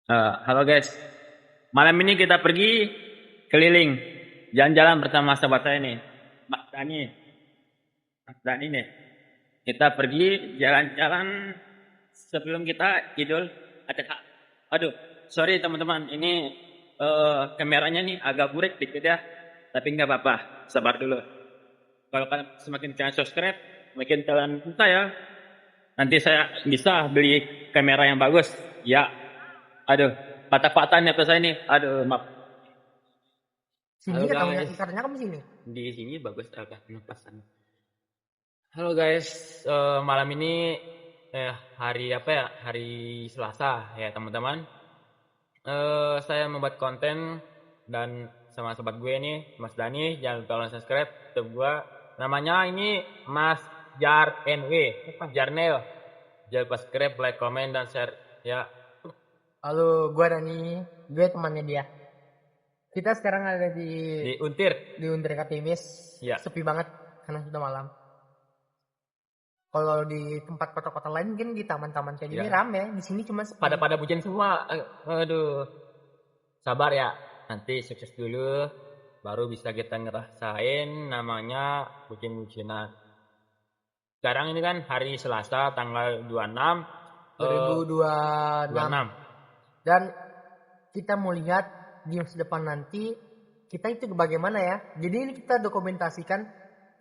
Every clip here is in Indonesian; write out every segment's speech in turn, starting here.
Halo guys, malam ini kita pergi keliling, jalan-jalan bersama sahabat saya nih, Mas Dani. Mas Dani nih, kita pergi jalan-jalan sebelum kita idul adha. Aduh, sorry teman-teman, ini kameranya nih agak burik dikit ya, tapi nggak apa-apa, sabar dulu. Kalau kalian semakin kalian subscribe, makin kalian bisa ya. Nanti saya bisa beli kamera yang bagus. Ya, aduh, patah-patah nih apa saya nih. Aduh, maaf. Sini Halo ya kamu guys, ikannya kamu sini. di sini bagus agak penampasan. Halo guys, malam ini hari apa ya? Hari Selasa ya teman-teman. Saya membuat konten dan sama sobat gue nih, Mas Dani. Jangan lupa kalian subscribe YouTube gue. Namanya ini Mas Jar NW, Jarnel. Jangan lupa subscribe, like, comment, dan share ya. Halo, gue Dani, gue temannya dia. Kita sekarang ada di Di Untir. Untir Katimis. Ya. Sepi banget karena sudah malam. Kalau di tempat kota-kota lain mungkin di taman-taman kayak gini Ya. rame. Di sini cuma sepi. Pada bucin semua. Aduh. Sabar ya. Nanti sukses dulu. Baru bisa kita ngerasain namanya bucin-bucinan. Sekarang ini kan hari Selasa tanggal 26 2026. Dan kita mau lihat di masa depan nanti kita itu bagaimana ya. Jadi ini kita dokumentasikan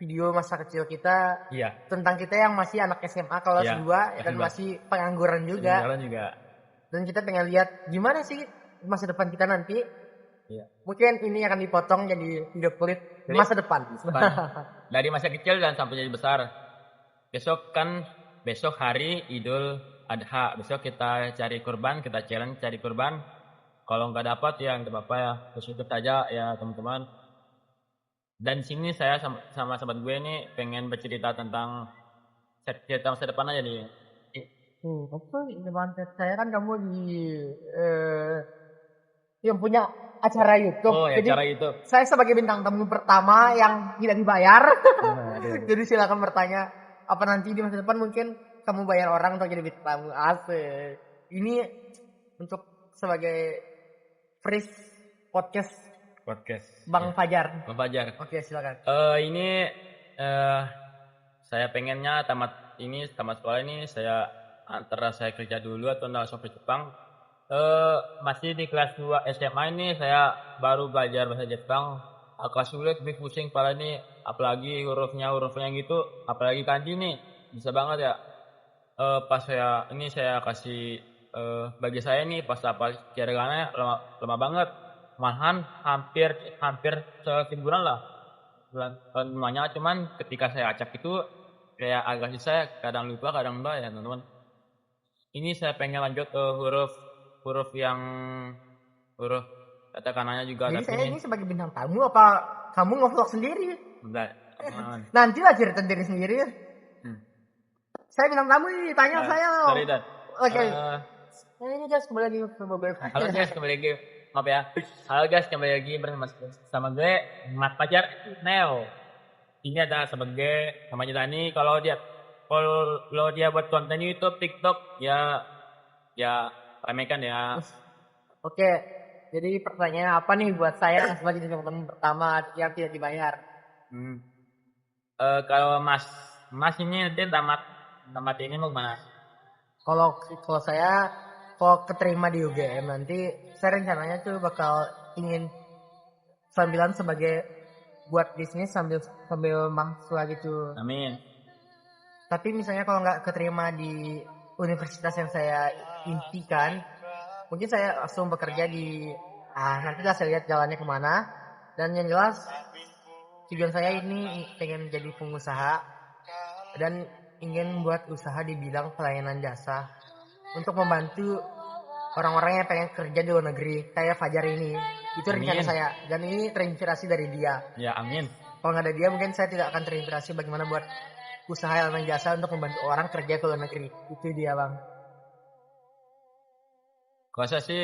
video masa kecil kita Iya. tentang kita yang masih anak SMA kelas Iya, 2 dan kelas masih pengangguran juga. Jalan juga. Dan kita pengen lihat gimana sih masa depan kita nanti. Iya. Mungkin ini akan dipotong jadi video klip Jadi, masa depan. dari masa kecil dan sampai jadi besar. Besok hari Idul Adha. Besok kita cari kurban, kita challenge cari kurban. Kalau nggak dapat ya nggak apa-apa ya, bersyukur saja ya teman-teman. Dan sini saya sama sahabat gue nih pengen bercerita tentang cerita masa depan aja nih. Apa depan saya kan kamu di yang punya acara YouTube. Oh ya, Jadi cara itu. saya sebagai bintang tamu pertama yang tidak dibayar. Jadi silakan bertanya apa nanti di masa depan mungkin kamu bayar orang untuk jadi bintang tamu. Asik. Ini untuk sebagai free podcast Bang Fajar. Bang Fajar. Oke, silakan. Ini saya pengennya tamat sekolah ini saya antara saya kerja dulu atau langsung ke Jepang. Masih di kelas 2 SMA ini saya baru belajar bahasa Jepang. Agak sulit, lebih pusing kepala ini, apalagi hurufnya gitu, apalagi kanji nih bisa banget ya. Pas saya kasih bagi saya nih pas apa jaringannya lama banget, malahan hampir semingguan lah lamanya. Cuman ketika saya acak itu kayak agak susah, kadang lupa kadang enggak ya teman-teman. Ini saya pengen lanjut ke huruf katakanannya juga. Jadi Tapi saya ini sebagai bintang tamu apa kamu ngevlog sendiri? enggak, teman-teman. Nantilah cerita diri sendiri. Saya bintang tamu nih, tanya saya. Sorry Dan. Oke. Ini guys kembali lagi sama gue. Halo guys, kembali lagi. Maaf ya. Halo guys, kembali lagi bersama gue Mas Fajar Neo. Ini adalah sebagai sama Dani. Kalau dia buat konten YouTube, TikTok ya ramekan ya. Oke. Jadi pertanyaannya apa nih buat saya sebagai bintang tamu pertama yang tidak dibayar? Kalau Mas ini nanti tamat ini mau kemana? Kalau saya kalau keterima di UGM nanti saya rencananya tuh bakal ingin sambilan sebagai buat bisnis sambil mahasiswa gitu. Amin. Tapi misalnya kalau nggak keterima di universitas yang saya impikan, mungkin saya langsung bekerja di nanti lah saya lihat jalannya kemana. Dan yang jelas tujuan saya ini pengen jadi pengusaha dan ingin buat usaha di bidang pelayanan jasa untuk membantu orang-orang yang pengen kerja di luar negeri kayak Fajar ini. Itu rencana saya dan ini terinspirasi dari dia. Ya, amin. Kalau nggak ada dia mungkin saya tidak akan terinspirasi bagaimana buat usaha pelayanan jasa untuk membantu orang kerja ke luar negeri. Itu dia bang. Kalau saya sih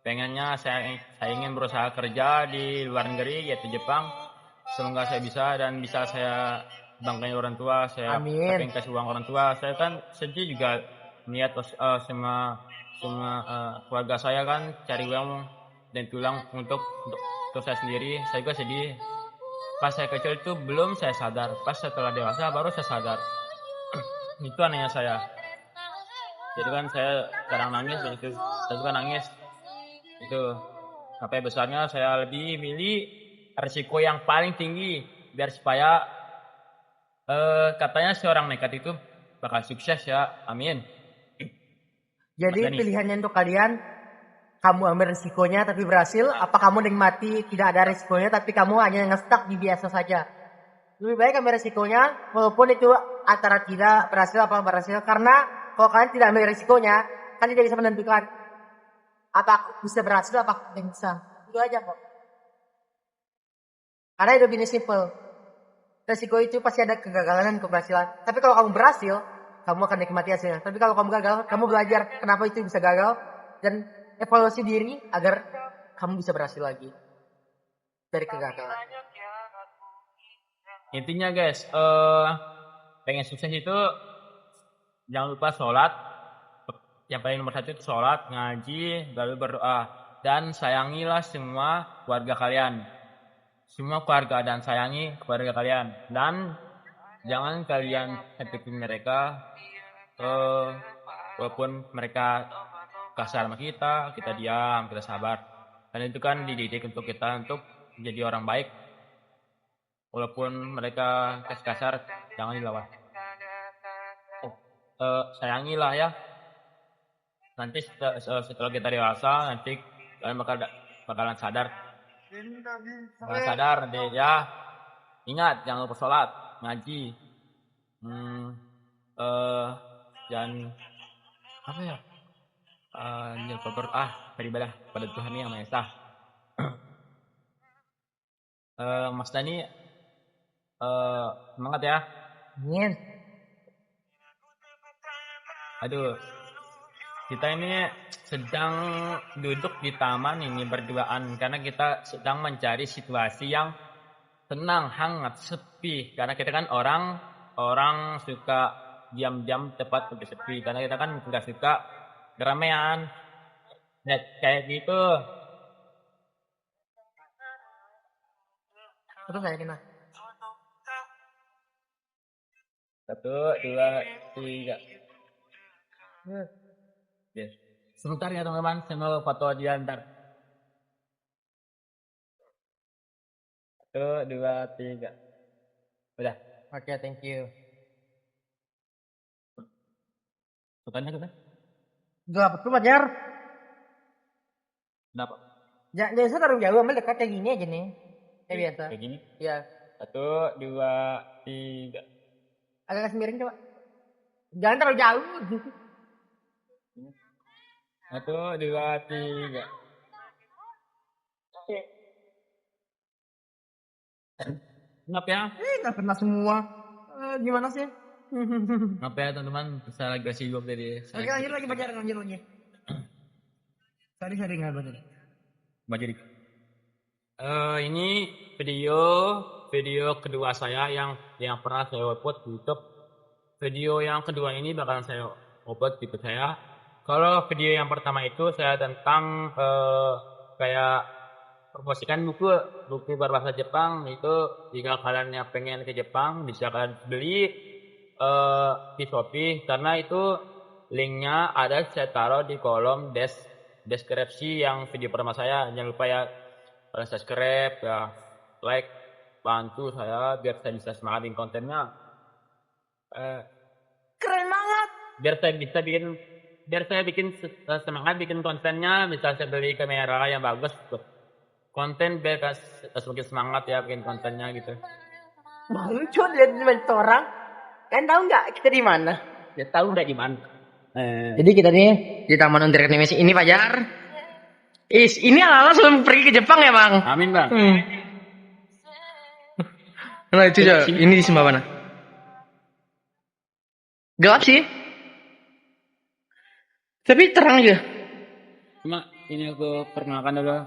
pengennya saya ingin berusaha kerja di luar negeri yaitu Jepang. Semoga saya bisa dan bisa saya banggain orang tua, saya pengen kasih uang orang tua. Saya kan sedih juga melihat semua keluarga saya kan cari uang dan tulang untuk saya sendiri. Saya juga sedih. Pas saya kecil itu belum saya sadar, pas setelah dewasa baru saya sadar. Itu anehnya saya. Jadi kan saya kadang nangis begitu, saya juga nangis. Itu sampai besarnya saya lebih milih risiko yang paling tinggi biar supaya katanya seorang nekat itu bakal sukses ya, amin. Jadi Mas Dani. pilihannya untuk kalian, kamu ambil risikonya tapi berhasil, apa kamu nikmati tidak ada risikonya tapi kamu hanya nge-stuck di biasa saja? Lebih baik ambil risikonya walaupun itu antara tidak berhasil apa berhasil, karena kalau kalian tidak ambil risikonya, kalian tidak bisa menentukan apa bisa berhasil apa tidak bisa. Itu aja kok. Karena hidup ini simple. Resiko itu pasti ada kegagalan dan keberhasilan. Tapi kalau kamu berhasil, kamu akan nikmati hasilnya. Tapi kalau kamu gagal, kamu belajar kenapa itu bisa gagal dan evaluasi diri agar kamu bisa berhasil lagi dari kegagalan. Intinya guys, pengen sukses itu jangan lupa sholat. Yang paling nomor 1 itu sholat, ngaji, lalu berdoa, dan sayangilah semua keluarga kalian. Semua keluarga dan sayangi keluarga kalian, dan jangan kalian nyakitin mereka, walaupun mereka kasar sama kita diam, kita sabar. Dan itu kan dididik untuk kita untuk menjadi orang baik. Walaupun mereka kasar, jangan dilawan. Sayangilah ya. Nanti setelah kita dewasa, nanti kalian bakalan sadar. Bakalan sadar nanti ya. Ingat, jangan lupa sholat, ngaji. Dan apa ya? Jangan lupa beribadah pada Tuhan Yang Maha Esa. Mas Dani, semangat ya. Amin. Aduh, kita ini sedang duduk di taman ini berduaan karena kita sedang mencari situasi yang tenang, hangat, sepi. Karena kita kan orang suka diam-diam tepat untuk sepi. Karena kita kan nggak suka keramaian. Nah, kayak gitu. Terus saya kena. 1, 2, 3. Yes. Sebentar ya teman-teman, saya mau foto dia ntar. 1, 2, 3. Udah. Oke, thank you. Fotonya kan? Gak betul Fajar. Kenapa? Jangan taruh jauh, ambil dekat kayak gini aja nih. Kayak biasa. Kayak gini? Iya. 1, 2, 3. Agak kasih miring coba. Jangan terlalu jauh. 1, 2, 3. Ngap ya? Nggak kena semua. Gimana sih? Ngap ya teman-teman? Bisa lagi sibuk tadi. Oke, lanjut lagi Fajar, lanjut lagi. Tadi nggak betul. Jadi ini video kedua saya yang pernah saya upload di YouTube. Video yang kedua ini bakalan saya upload di YouTube saya. Kalau video yang pertama itu saya tentang kayak promosikan buku berbahasa Jepang. Itu jika kalian yang pengen ke Jepang bisa kalian beli di Shopee, karena itu linknya ada saya taruh di kolom deskripsi yang video pertama saya. Jangan lupa ya kalian subscribe ya, like, bantu saya biar saya bisa semangatin kontennya. Keren banget. Biar saya bikin semangat bikin kontennya. Bisa saya beli kamera yang bagus tuh. Konten biar semakin semangat ya bikin kontennya gitu. Lucu lihat banyak orang. Kan tahu nggak kita di mana? Ya tahu udah di mana. Jadi kita nih di Taman Untuk Animasi ini Fajar. Ini ala-ala sebelum pergi ke Jepang ya Bang? Amin Bang. Nah itu ya, ini di sebelah mana? Gelap sih. Tapi terang aja. Cuma ini aku perkenalkan dulu.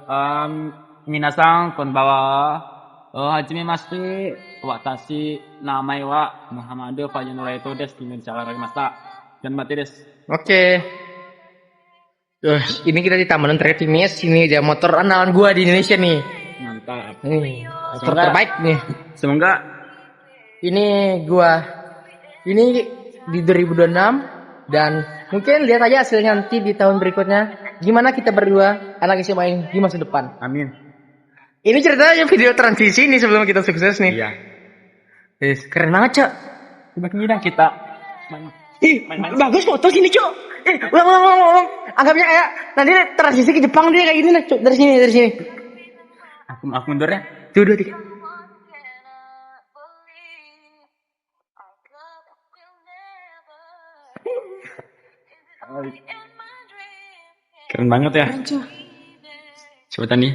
Minasang konbawa. Hajime masu. Watashi namai wa Muhammadu Fajinura itu des Indonesia Masa. Dan mati des. Oke. Ini kita di Taman Tretimis. Ini dia motor andalan gua di Indonesia nih. Mantap. Nih, motor Semoga- terbaik nih. Semoga Ini gua. Ini di 2026 dan mungkin lihat aja hasilnya nanti di tahun berikutnya. Gimana kita berdua anak SMA ini di masa depan. amin. Ini ceritanya video transisi nih sebelum kita sukses nih. Iya. Yes, keren banget, Cok. Coba kita Ih, bagus foto sini, Cok. Ulang. Anggapnya kayak nanti transisi ke Jepang dia kayak gini nih, Cok. Dari sini. aku mundur ya. Tuh, 2, 3. Keren banget ya. Coba nih.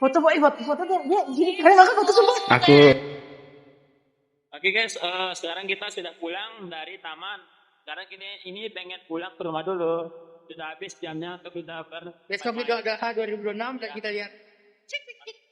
Foto dia gini keren banget foto sumpah. Aku. Oke guys, sekarang kita sudah pulang dari taman. Sekarang ini pengen pulang ke rumah dulu. Sudah habis jamnya, kita Besok udah 2026 dan kita lihat. Cik.